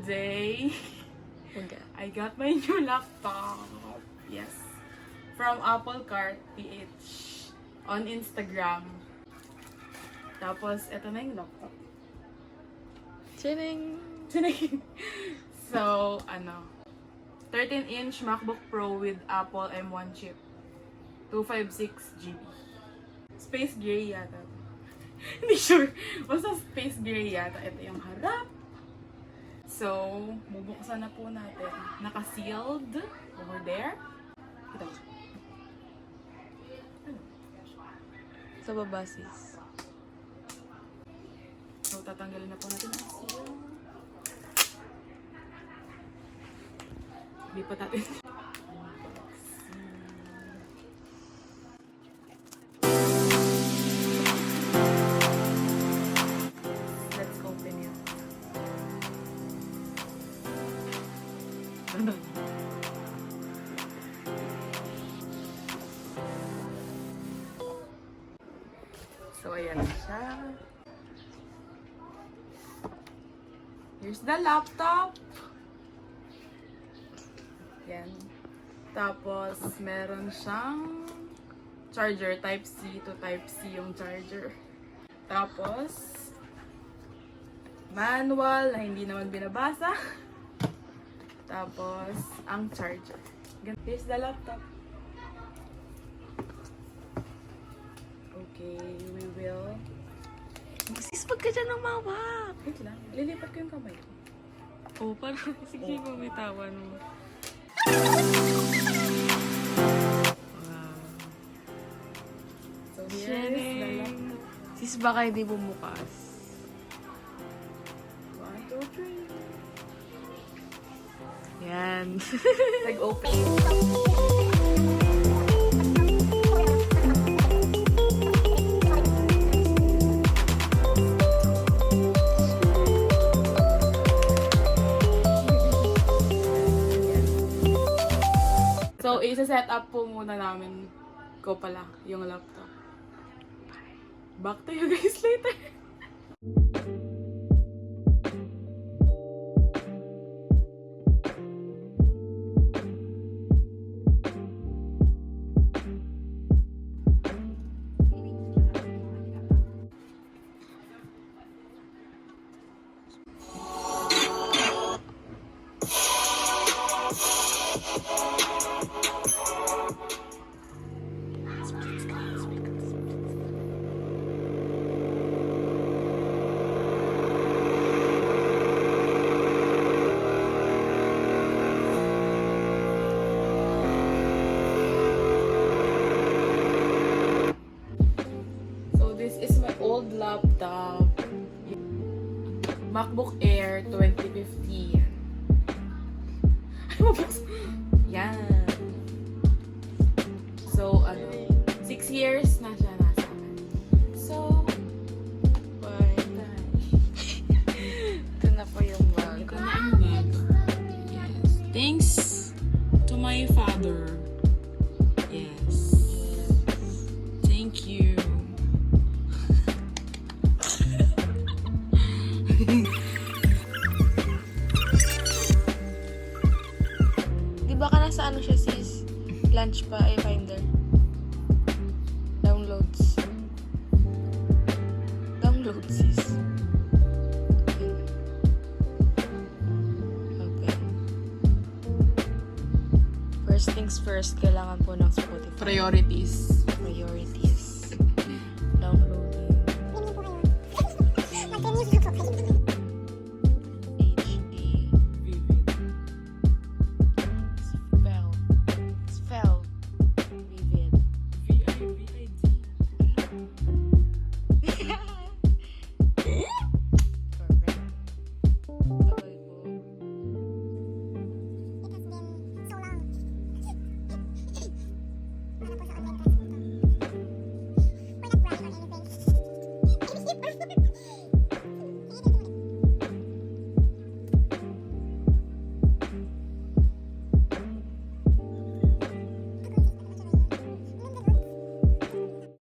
today, I got my new laptop. Yes. From Apple Cart PH on Instagram. Tapos, eto na yung laptop. Chining! So, 13-inch MacBook Pro with Apple M1 chip. 256 GB. Space gray yata. Hindi sure. Basta space gray yata. Ito yung harap. So, bubuksan na po natin. Naka-sealed over there. Ito. Sa baba, sis. So, tatanggalin na po natin ang seal. Lipat natin. Let's open it. So, ayan siya. Here's the laptop. Yan. Tapos, meron siyang charger. Type-C to Type-C yung charger. Tapos, manual na hindi naman binabasa. Tapos, ang charger. Here's the laptop. Okay, we will... Sis, wag ka dyan ng mawak! Wait lang. Lilipat ko yung kamay ko. Oh, parang sige mo bitawan mo. Wow. So, here is the laptop. Sis, baka hindi bumukas. 1, 2, 3. Yan. Nag-open. So, isa-set up po muna namin ko pala yung laptop. Back to you guys later. Old laptop, MacBook Air 2015. Yan. So, 6 years na siya nasa akin. So, Bye. Ito na po yung bag. ito na ang bag. Yes. Thanks to my father. Yes. Thank you. Di ba ka nasa ano siya, sis? Lunch pa, Finder. Downloads. Download, sis. Okay. First things first, kailangan po ng Spotify. Priorities.